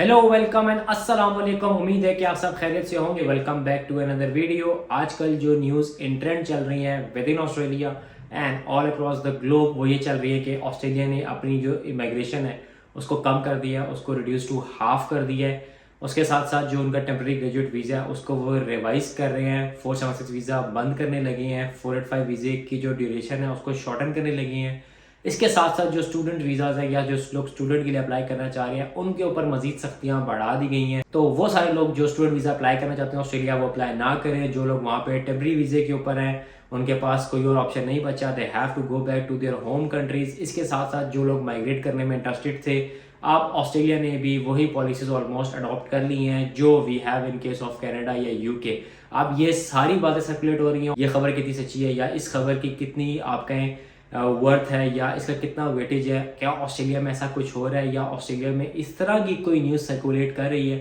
Hello welcome and अस्सलाम वालेकुम। उम्मीद है कि आप सब खैरियत से होंगे। Welcome back to another video. आजकल जो न्यूज़ इन ट्रेंड चल रही है within Australia and all across the globe वो ये चल रही है कि ऑस्ट्रेलिया ने अपनी जो इमिग्रेशन है उसको कम कर दिया, उसको रिड्यूस टू हाफ कर दिया है। उसके साथ साथ जो उनका टेम्प्रेरी ग्रेजुएट वीज़ा है उसको वो रिवाइज कर रहे हैं। 476 वीज़ा बंद करने लगे हैं। 485 वीज़े की जो ड्यूरेशन है उसको शॉर्टन करने लगे हैं। इसके साथ साथ जो स्टूडेंट वीज़ाज है या जो लोग स्टूडेंट के लिए अप्लाई करना चाह रहे हैं उनके ऊपर मजीद सख्तियाँ बढ़ा दी गई हैं। तो वो सारे लोग जो स्टूडेंट वीज़ा अप्लाई करना चाहते हैं ऑस्ट्रेलिया वो अप्लाई ना करें। जो लोग वहाँ पे टेम्प्रेरी वीज़े के ऊपर हैं उनके पास कोई और ऑप्शन नहीं बचा, they have to go back to their home countries. इसके साथ साथ जो लोग माइग्रेट करने में इंटरेस्टेड थे, अब ऑस्ट्रेलिया ने भी वही पॉलिसीज ऑलमोस्ट अडॉप्ट कर ली हैं जो we have in case of Canada या यूके। अब ये सारी बातें सर्कुलेट हो रही हैं, ये खबर कितनी सच्ची है या इस खबर की कितनी आप कहें वर्थ है या इसका कितना वेटेज है, क्या ऑस्ट्रेलिया में ऐसा कुछ हो रहा है या ऑस्ट्रेलिया में इस तरह की कोई न्यूज़ सर्कुलेट कर रही है।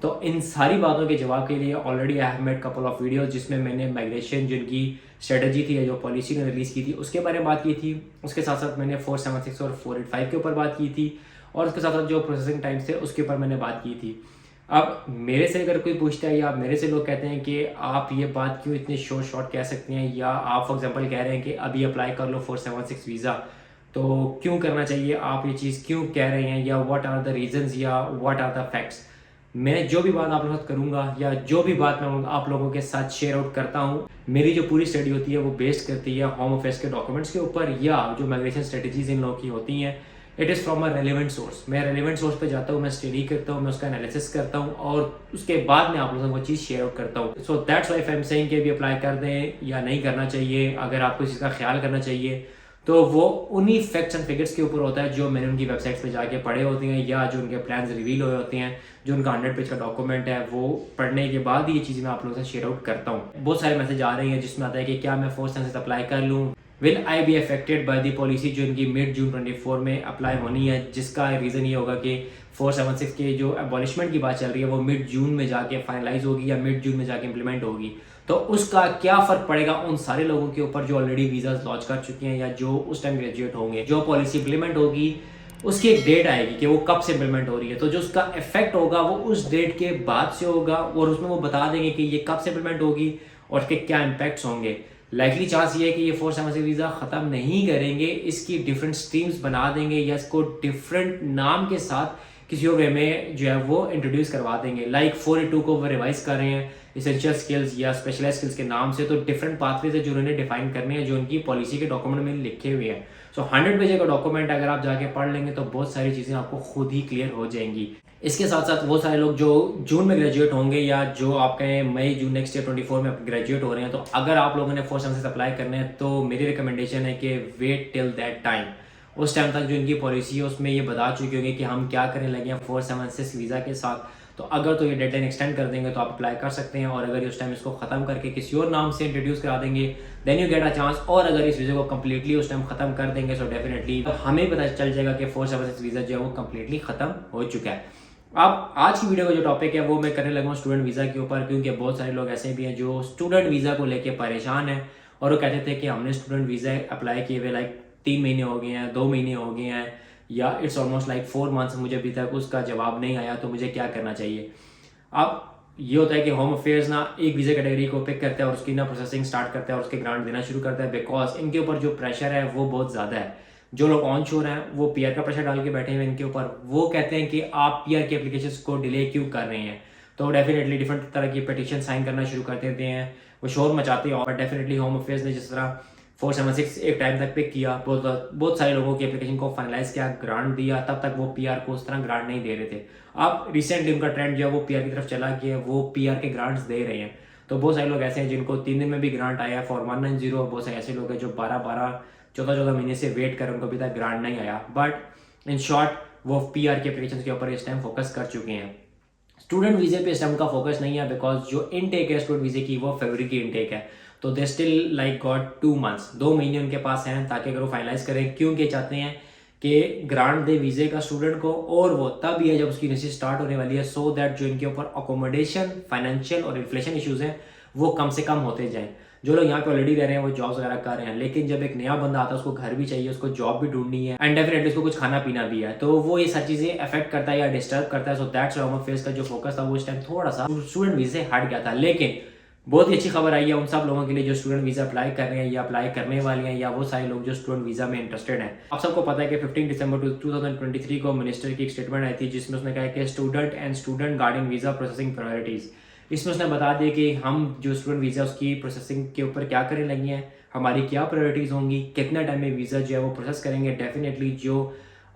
तो इन सारी बातों के जवाब के लिए already I have made couple of videos जिसमें मैंने माइग्रेशन जिनकी स्ट्रेटजी थी या जो पॉलिसी ने रिलीज़ की थी उसके बारे में बात की थी। उसके साथ साथ मैंने 476 और 485 के ऊपर बात की थी और उसके साथ साथ जो प्रोसेसिंग टाइम्स थे उसके ऊपर मैंने बात की थी। अब मेरे से अगर कोई पूछता है या मेरे से लोग कहते हैं कि आप ये बात क्यों इतने शॉर्ट कह सकते हैं या आप फॉर एग्जांपल कह रहे हैं कि अभी अप्लाई कर लो 476 वीज़ा, तो क्यों करना चाहिए, आप ये चीज़ क्यों कह रहे हैं या व्हाट आर द रीजंस या व्हाट आर द फैक्ट्स। मैं जो भी बात आप लोगों के साथ करूँगा या जो भी बात मैं आप लोगों के साथ शेयर आउट करता हूँ, मेरी जो पूरी स्टडी होती है वो बेस्ड करती है होम अफेयर्स के डॉक्यूमेंट्स के ऊपर या जो माइग्रेशन स्ट्रेटजीज इन लोगों की होती हैं। It is from a relevant source. मैं रेलिवेंट सोर्स पे जाता हूँ, मैं स्टडी करता हूँ, मैं उसका एनालिसिस करता हूँ और उसके बाद मैं आप लोगों से वो चीज़ शेयर आउट करता हूँ। So that's why I am saying कि भी अप्लाई कर दें या नहीं करना चाहिए। अगर आपको इस चीज़ का ख्याल करना चाहिए तो वो उन्हीं फैक्ट्स एंड फिगर्स के ऊपर होता है जो मैंने उनकी वेबसाइट्स पे जाके पढ़े होते हैं या जो उनके प्लान्स रिवील हुए होते हैं, जो उनका 100 पेज का डॉक्यूमेंट है वो पढ़ने के बाद ये चीज़ें मैं आप लोगों से शेयर आउट करता हूँ। बहुत सारे मैसेज आ रहे हैं जिसमें आता है कि क्या मैं 476 अप्लाई कर लूँ, will I be affected by the policy जो इनकी मिड जून 24 में अप्लाई होनी है, जिसका रीज़न ये होगा कि 476 के जो एबॉलिशमेंट की बात चल रही है वो मिड जून में जाके फाइनलाइज होगी या मिड जून में जाके इम्प्लीमेंट होगी। तो उसका क्या फ़र्क पड़ेगा उन सारे लोगों के ऊपर जो ऑलरेडी वीज़ा लॉन्च कर चुके हैं या जो उस टाइम ग्रेजुएट होंगे। जो पॉलिसी इम्प्लीमेंट होगी उसकी एक डेट आएगी कि वो कब से इम्प्लीमेंट हो रही है, तो जो उसका इफेक्ट होगा वो उस डेट के बाद से होगा और उसमें वो बता देंगे कि ये कब से इम्प्लीमेंट होगी और उसके क्या इम्पैक्ट्स होंगे। लाइकली चांस ये है कि ये 476 वीज़ा ख़त्म नहीं करेंगे, इसकी डिफरेंट स्ट्रीम्स बना देंगे या इसको डिफरेंट नाम के साथ किसी और वे में जो है वो इंट्रोड्यूस करवा देंगे। लाइक 482 को वो रिवाइज कर रहे हैं इसेंशियल स्किल्स या स्पेशलाइज स्किल्स के नाम से। तो डिफरेंट पाथवेज है जो उन्होंने डिफाइन करने हैं जो उनकी पॉलिसी के डॉक्यूमेंट में लिखे हुए हैं। सो 100 पेज का डॉक्यूमेंट अगर आप जाके पढ़ लेंगे तो बहुत सारी चीज़ें आपको खुद ही क्लियर हो जाएंगी। इसके साथ साथ वो सारे लोग जो जून में ग्रेजुएट होंगे या जो आप कहें मई जून नेक्स्ट ईयर 24 में ग्रेजुएट हो रहे हैं, तो अगर आप लोगों ने 476 अप्लाई करने हैं तो मेरी रिकमेंडेशन है कि वेट टिल दैट टाइम। उस टाइम तक जो इनकी पॉलिसी है उसमें ये बता चुके होंगे कि हम क्या करने लगे हैं 476 वीज़ा के साथ। तो अगर तो ये डेडलाइन एक्सटेंड कर देंगे तो आप अप्लाई कर सकते हैं और अगर उस टाइम इसको ख़त्म करके किसी और नाम से इंट्रोड्यूस करा देंगे then you get a chance. और अगर इस वीज़ा को कम्प्लीटली उस टाइम ख़त्म कर देंगे तो डेफिनेटली हमें पता चल जाएगा कि 476 वीज़ा जो है वो कम्प्लीटली ख़त्म हो चुका है। अब आज की वीडियो का जो टॉपिक है वो मैं करने लगा हूँ स्टूडेंट वीज़ा के ऊपर, क्योंकि बहुत सारे लोग ऐसे भी हैं जो स्टूडेंट वीज़ा को लेके परेशान हैं और वो कहते थे कि हमने स्टूडेंट वीज़ा अप्लाई किए हुए लाइक 3 महीने हो गए हैं, 2 महीने हो गए हैं या इट्स ऑलमोस्ट लाइक 4 मंथ्स, मुझे अभी तक उसका जवाब नहीं आया, तो मुझे क्या करना चाहिए। अब ये होता है कि होम अफेयर्स ना एक वीज़ा कैटेगरी को पिक करता है और उसकी ना प्रोसेसिंग स्टार्ट करता है और उसके ग्रांट देना शुरू करता है, बिकॉज इनके ऊपर जो प्रेशर है वो बहुत ज़्यादा है। जो लोग ऑन शोर हैं वो पीआर का प्रेशर डाल के बैठे हुए इनके ऊपर, वो कहते हैं कि आप पीआर की एप्लीकेशंस को डिले क्यों कर रहे हैं। तो डेफिनेटली डिफरेंट तरह की पिटीशन साइन करना शुरू कर देते हैं, वो शोर मचाते हैं। और डेफिनेटली होम अफेयर्स ने जिस तरह 476 एक टाइम तक पिक किया, बहुत सारे लोगों की एप्लीकेशन को फाइनलाइज किया, ग्रांट दिया, तब तक वो पीआर को उस तरह ग्रांट नहीं दे रहे थे। अब रिसेंटली उनका ट्रेंड जो है वो पीआर की तरफ चला गया, वो पीआर के ग्रांट्स दे रहे हैं। तो बहुत सारे लोग ऐसे हैं जिनको 3 दिन में भी ग्रांट आया फॉर 190, बहुत सारे ऐसे लोग हैं जो 12-12 14-14 महीने से वेट कर उनको अभी तक ग्रांट नहीं आया। बट इन शॉर्ट वो पीआर के एप्लीकेशन के ऊपर इस टाइम फोकस कर चुके हैं। स्टूडेंट वीज़े पे इस टाइम का फोकस नहीं है बिकॉज जो इनटेक है स्टूडेंट वीज़े की वो फरवरी की इनटेक है। तो they still like got 2 months, 2 महीने उनके पास हैं ताकि अगर वो फाइनलाइज करें, क्योंकि चाहते हैं कि ग्रांट दे वीज़े का स्टूडेंट को और वो तब ही है जब उसकी यूनिवर्सिटी स्टार्ट होने वाली है, सो दैट जो इनके ऊपर अकोमोडेशन, फाइनेंशियल और इन्फ्लेशन इशूज़ हैं वो कम से कम होते जाएं। जो लोग यहाँ पे ऑलरेडी रह रहे हैं वो जॉब्स वगैरह कर रहे हैं, लेकिन जब एक नया बंदा आता है उसको घर भी चाहिए, उसको जॉब भी ढूंढनी है एंड डेफिनेटली उसको कुछ खाना पीना भी है, तो वो ये सारी चीज़ें अफेक्ट करता है या डिस्टर्ब करता है। So that's why home affairs का जो फोकस था वो इस टाइम थोड़ा सा स्टूडेंट वीज़ा से हट गया था। लेकिन बहुत ही अच्छी खबर आई है उन सब लोगों के लिए जो स्टूडेंट वीज़ा अप्लाई कर रहे हैं या अप्लाई करने वाले हैं, या वो सारे लोग जो स्टूडेंट वीज़ा में इंटरेस्टेड हैं। आप सबको पता है कि 15 दिसंबर 2023 को मिनिस्टर की एक स्टेटमेंट आई थी जिसमें उसने कहा कि student and student guardian visa processing priorities. इसमें उसने बता दिया कि हम जो स्टूडेंट वीज़ा उसकी प्रोसेसिंग के ऊपर क्या करने लगी हैं, हमारी क्या प्रायोरिटीज़ होंगी, कितना टाइम में वीज़ा जो है वो प्रोसेस करेंगे। डेफिनेटली जो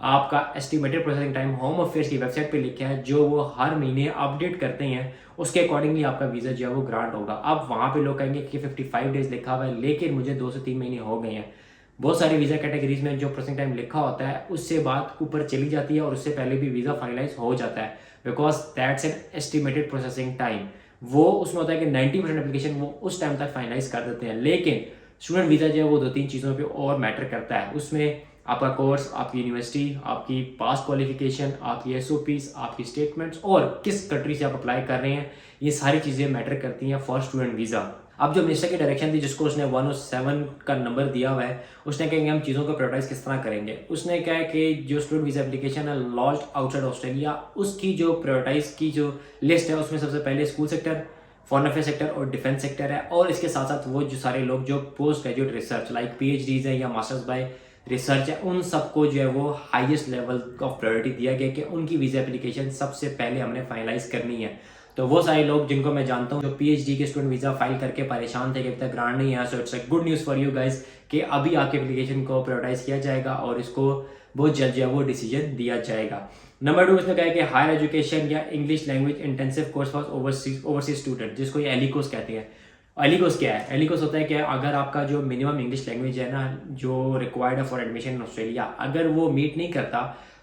आपका estimated processing time home affairs की वेबसाइट पे लिखा है, जो वो हर महीने अपडेट करते हैं, उसके अकॉर्डिंगली आपका वीज़ा जो है वो ग्रांट होगा। अब वहाँ पे लोग कहेंगे कि 55 डेज लिखा हुआ है, लेकिन मुझे 2 से 3 महीने हो गए हैं। बहुत सारी वीज़ा कैटेगरीज में जो प्रोसेसिंग टाइम लिखा होता है उससे बात ऊपर चली जाती है और उससे पहले भी वीज़ा फाइनलाइज हो जाता है, because that's an estimated processing time. वो उसमें होता है कि 90% एप्लीकेशन वो उस टाइम तक फाइनलाइज कर देते हैं, लेकिन स्टूडेंट वीज़ा जो है वो 2-3 चीज़ों पे और मैटर करता है। उसमें आपका कोर्स, आपकी यूनिवर्सिटी, आपकी पास क्वालिफिकेशन, आपकी एसओपीज, आपकी स्टेटमेंट्स और किस कंट्री से आप अप्लाई कर रहे हैं, ये सारी चीज़ें मैटर करती हैं फॉर स्टूडेंट वीज़ा। अब जो मिनिस्टर की डायरेक्शन थी जिसको उसने 107 का नंबर दिया हुआ है, उसने कहा कि हम चीज़ों को प्रायोरिटाइज किस तरह करेंगे। उसने कहा कि जो स्टूडेंट वीज़ा एप्लीकेशन है लॉन्च आउटसाइड ऑस्ट्रेलिया, उसकी जो प्रायोरिटाइज की जो लिस्ट है उसमें सबसे पहले school sector, foreign affair sector और डिफेंस सेक्टर है। और इसके साथ साथ वो जो सारे लोग जो post graduate research like PhDs है या मास्टर्स बाय रिसर्च है, उन सबको जो है वो हाईएस्ट लेवल ऑफ प्रायोरिटी दिया गया कि उनकी वीज़ा एप्लीकेशन सबसे पहले हमने फाइनलाइज करनी है। तो वो सारे लोग जिनको मैं जानता हूँ जो पीएचडी के स्टूडेंट वीज़ा फाइल करके परेशान थे कि अभी तक ग्रांट नहीं है, so it's a good news for you guys कि अभी आपके एप्लीकेशन को प्रायोरिटाइज किया जाएगा और इसको बहुत जल्द जो है वो डिसीजन दिया जाएगा। नंबर 2 इसमें कहा कि हायर एजुकेशन या English language intensive course for overseas student, जिसको ये एलिकोस कहते हैं। एलिकोस क्या है? एलिकोस होता है कि अगर आपका जो मिनिमम इंग्लिश लैंग्वेज है ना जो रिक्वायर्ड है फॉर एडमिशन इन ऑस्ट्रेलिया, अगर वो मीट नहीं करता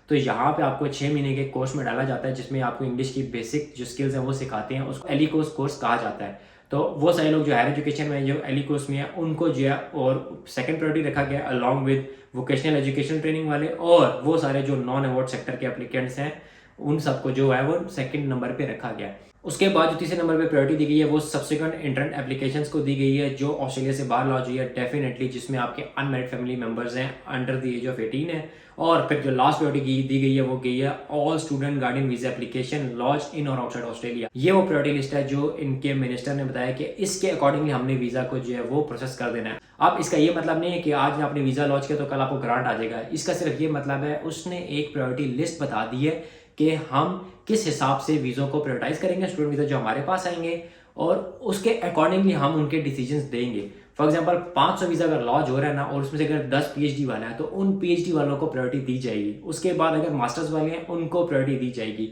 तो यहाँ पे आपको 6 महीने के कोर्स में डाला जाता है जिसमें आपको इंग्लिश की बेसिक जो स्किल्स हैं वो सिखाते हैं, उसको एलिकोस कोर्स कहा जाता है। तो वो सारे लोग जो हायर एजुकेशन में जो एलिकोस में है उनको जो है और सेकंड प्रायोरिटी रखा गया along with vocational education training वाले, और वो सारे जो नॉन अवार्ड सेक्टर के एप्लीकेंट्स हैं उन सबको जो है वो सेकंड नंबर पे रखा गया। उसके बाद जो तीसरे नंबर पे प्रायोरिटी दी गई है वो सब्सिक्वेंट इंट्रेंट एप्लीकेशंस को दी गई है जो ऑस्ट्रेलिया से बाहर लॉन्च हुई है, डेफिनेटली जिसमें आपके अनमैरिड फैमिली मेंबर्स हैं अंडर द एज ऑफ 18 है। और फिर जो लास्ट प्रायोरिटी दी गई है वो गई है all student guardian visa application launch in और आउटसाइड ऑस्ट्रेलिया। ये वो प्रायोरिटी लिस्ट है जो इनके मिनिस्टर ने बताया कि इसके अकॉर्डिंगली हमने वीजा को जो है वो प्रोसेस कर देना है। अब इसका ये मतलब नहीं है कि आज आपने वीजा लॉन्च किया तो कल आपको ग्रांट आ जाएगा, इसका सिर्फ ये मतलब है उसने एक प्रायोरिटी लिस्ट बता दी है कि हम किस हिसाब से वीज़ों को प्रायोरिटाइज करेंगे, स्टूडेंट वीज़ा जो हमारे पास आएंगे और उसके अकॉर्डिंगली हम उनके डिसीजंस देंगे। फॉर एग्जांपल 500 वीज़ा अगर लॉन्च हो रहा है ना और उसमें से अगर 10 पीएचडी वाला है तो उन पीएचडी वालों को प्रायोरिटी दी जाएगी। उसके बाद अगर मास्टर्स वाले हैं उनको प्रायोरिटी दी जाएगी।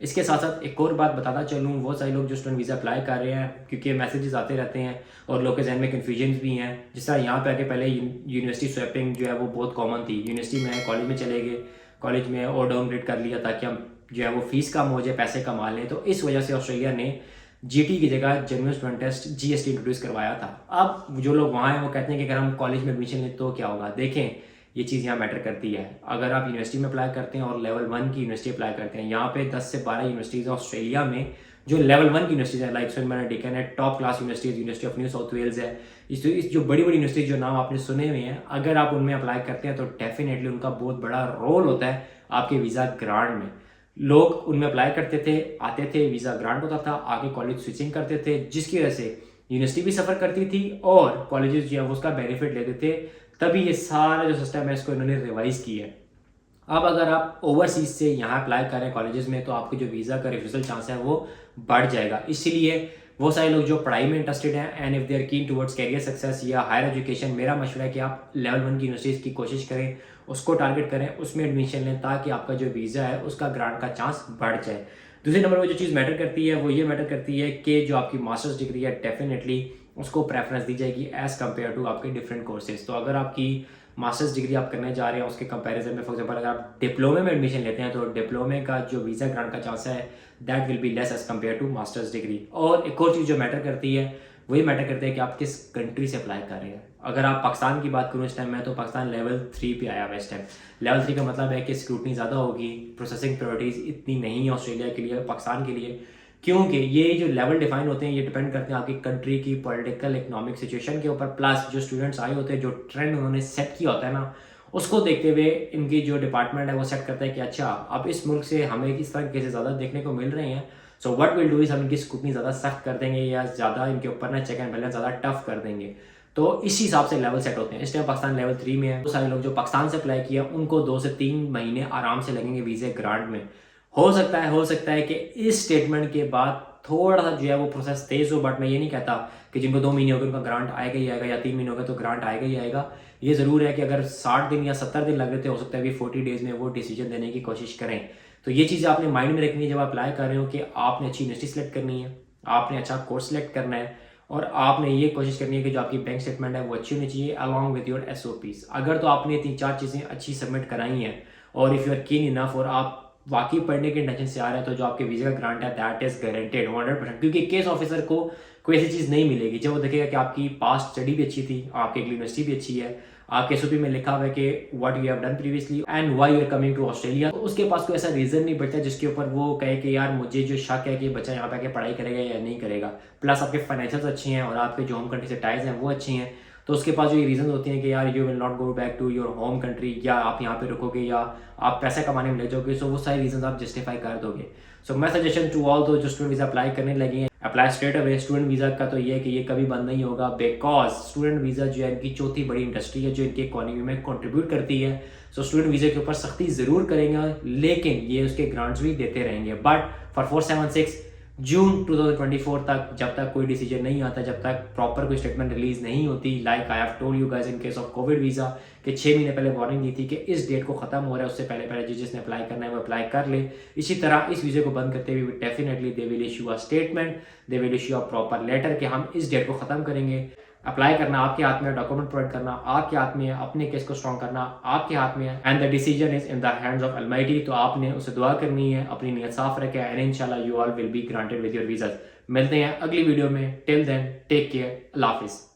इसके साथ साथ एक और बात बताना चलूँ, वो सारे लोग जो स्टूडेंट वीज़ा अप्लाई कर रहे हैं क्योंकि मैसेजेस आते रहते हैं और लोग के जहन में कन्फ्यूजन भी हैं। जिस तरह यहाँ पे आके पहले यूनिवर्सिटी स्वैपिंग जो है वो बहुत कॉमन थी, यूनिवर्सिटी में कॉलेज में चले गए, कॉलेज में और डाउनग्रेड कर लिया ताकि हम जो है वो फीस कम हो जाए, पैसे कमा लें। तो इस वजह से ऑस्ट्रेलिया ने जीटी की जगह genuine student test GST introduce करवाया था। अब जो लोग वहाँ हैं वो कहते हैं कि अगर हम कॉलेज में एडमिशन लें तो क्या होगा। देखें ये चीज़ यहाँ मैटर करती है। अगर आप यूनिवर्सिटी में अप्लाई करते हैं और लेवल 1 की यूनिवर्सिटी अप्लाई करते हैं, यहाँ पे 10 से 12 यूनिवर्सिटीज़ ऑस्ट्रेलिया में जो लेवल 1 की यूनिवर्सिटीज़ है लाइक मैंने डिकन है, top class university of New South Wales है, इस जो बड़ी बड़ी यूनिवर्सिटी जो नाम आपने सुने हुए हैं, अगर आप उनमें अप्लाई करते हैं तो डेफिनेटली उनका बहुत बड़ा रोल होता है आपके वीज़ा ग्रांट में। लोग उनमें अप्लाई करते थे, आते थे, वीज़ा ग्रांट होता था, आगे कॉलेज स्विचिंग करते थे, जिसकी वजह से यूनिवर्सिटी भी सफ़र करती थी और कॉलेजेस जो है वो उसका बेनिफिट लेते थे। तभी ये सारा जो सिस्टम है इसको इन्होंने रिवाइज किया है। अब अगर आप ओवरसीज से यहाँ अप्लाई करें कॉलेजेस में तो आपको जो वीज़ा का रिफ्यूजल चांस है वो बढ़ जाएगा। इसीलिए वो सारे लोग जो पढ़ाई में इंटरेस्टेड हैं and if they are keen towards career success या हायर एजुकेशन, मेरा मशवरा है कि आप लेवल 1 की यूनिवर्सिटीज़ की कोशिश करें, उसको टारगेट करें, उसमें एडमिशन लें ताकि आपका जो वीज़ा है उसका ग्रांट का चांस बढ़ जाए। दूसरे नंबर पर जो चीज़ मैटर करती है वो ये मैटर करती है कि जो आपकी मास्टर्स डिग्री है डेफिनेटली उसको प्रेफरेंस दी जाएगी एज़ कम्पेयर टू आपके डिफरेंट कोर्सेज। तो अगर आपकी मास्टर्स डिग्री आप करने जा रहे हैं उसके कंपैरिजन में फॉर एग्जांपल अगर आप डिप्लोमे में एडमिशन लेते हैं तो डिप्लोमे का जो वीज़ा ग्रांट का चांस है that will be less as compare to masters degree. और एक और चीज़ जो मैटर करती है वही मैटर करती है कि आप किस कंट्री से अप्लाई कर रहे हैं। अगर आप पाकिस्तान की बात करूँ इस टाइम में तो पाकिस्तान लेवल 3 पे आया हुआ इस टाइम। लेवल 3 का मतलब है कि स्क्रूटनी ज़्यादा होगी, प्रोसेसिंग प्रायोरिटीज़ इतनी नहीं है ऑस्ट्रेलिया के लिए, पाकिस्तान के लिए, क्योंकि ये जो लेवल डिफाइन होते हैं ये डिपेंड करते हैं आपकी कंट्री की पॉलिटिकल इकोनॉमिक सिचुएशन के ऊपर, प्लस जो स्टूडेंट्स आए होते हैं, जो ट्रेंड उन्होंने सेट किया होता है ना, उसको देखते हुए इनकी जो डिपार्टमेंट है वो सेट करता है कि अच्छा अब इस मुल्क से हमें इस तरह के केसेस ज़्यादा देखने को मिल रहे हैं, so what will do is हम इनकी स्क्रूटनी ज़्यादा सख्त कर देंगे या ज़्यादा इनके ऊपर ना चेक एंड बैलेंस ज़्यादा टफ कर देंगे। तो इस हिसाब से लेवल सेट होते हैं। इस टाइम पाकिस्तान लेवल 3 में है। तो सारे लोग जो पाकिस्तान से अप्लाई किया उनको 2 से 3 महीने आराम से लगेंगे वीज़े ग्रांट में। हो सकता है कि इस स्टेटमेंट के बाद थोड़ा सा जो है वो प्रोसेस तेज़ हो, बट मैं ये नहीं कहता कि जिनको 2 महीने हो गए उनका ग्रांट आएगा ही आएगा, या 3 महीने हो गए तो ग्रांट आएगा ही आएगा। ये ज़रूर है कि अगर 60 दिन या 70 दिन लग रहे थे, हो सकता है अभी 40 डेज़ में वो डिसीजन देने की कोशिश करें। तो ये चीज़ आपने माइंड में रखनी है जब आप अप्लाई कर रहे हो कि आपने अच्छी यूनिवर्सिटी सेलेक्ट करनी है, आपने अच्छा कोर्स सेलेक्ट करना है, और आपने ये कोशिश करनी है कि जो आपकी बैंक स्टेटमेंट है वो अच्छी होनी चाहिए अलॉन्ग विद योर SOPs। अगर तो आपने 3-4 चीज़ें अच्छी सबमिट कराई हैं और if you are keen enough और आप वाकई पढ़ने के इंटेंशन से आ रहे हैं, तो जो आपके वीज़ा का ग्रांट है दैट इज़ गारंटेड 100%। क्योंकि केस ऑफिसर को कोई ऐसी चीज़ नहीं मिलेगी जब वो देखेगा कि आपकी पास्ट स्टडी भी अच्छी थी, आपकी यूनिवर्सिटी भी अच्छी है, आपके SOP में लिखा हुआ है कि what you have done previously and why you are coming to Australia. तो उसके पास कोई ऐसा रीज़न नहीं बचता जिसके ऊपर वो कहे कि यार मुझे जो शक है कि बच्चा यहाँ पे आके पढ़ाई करेगा या नहीं करेगा। प्लस आपके फाइनेंशियल्स अच्छे हैं और आपके जो होम कंट्री से टाइज हैं वो अच्छी हैं, तो उसके पास जो ये रीज़न होती हैं कि यार you will not go back to your home country, या आप यहाँ पे रुकोगे या आप पैसे कमाने में ले जाओगे, सो वो सारे रीजन आप जस्टिफाई कर दोगे। सो मैं सजेशन टू ऑल दो जो स्टूडेंट वीज़ा अप्लाई करने लगे हैं, apply straight away. Student visa का तो ये है कि ये कभी बंद नहीं होगा, बिकॉज स्टूडेंट वीज़ा जो है इनकी चौथी बड़ी इंडस्ट्री है जो इनकी इकोनॉमी में कंट्रीब्यूट करती है। सो स्टूडेंट वीज़ा के ऊपर सख्ती ज़रूर करेंगे, लेकिन ये उसके ग्रांट्स भी देते रहेंगे। बट फॉर 476 जून 2024 तक, जब तक कोई डिसीजन नहीं आता, जब तक प्रॉपर कोई स्टेटमेंट रिलीज नहीं होती, like I have told you guys in case of Covid visa कि 6 महीने पहले वार्निंग दी थी कि इस डेट को खत्म हो रहा है, उससे पहले पहले जिसने अप्लाई करना है वो अप्लाई कर ले। इसी तरह इस वीज़े को बंद करते हुए definitely they will issue a statement, they will issue a proper letter कि हम इस डेट को ख़त्म करेंगे। अप्लाई करना आपके हाथ में है, डॉक्यूमेंट प्रोवाइड करना आपके हाथ में है, अपने केस को स्ट्रॉन्ग करना आपके हाथ में है, and the decision is in the hands of Almighty. तो आपने उसे दुआ करनी है, अपनी नीयत साफ रखें, एंड इंशाल्लाह you all will be granted with your visa. मिलते हैं अगली वीडियो में, टिल देन टेक केयर, अल्लाह हाफिज़।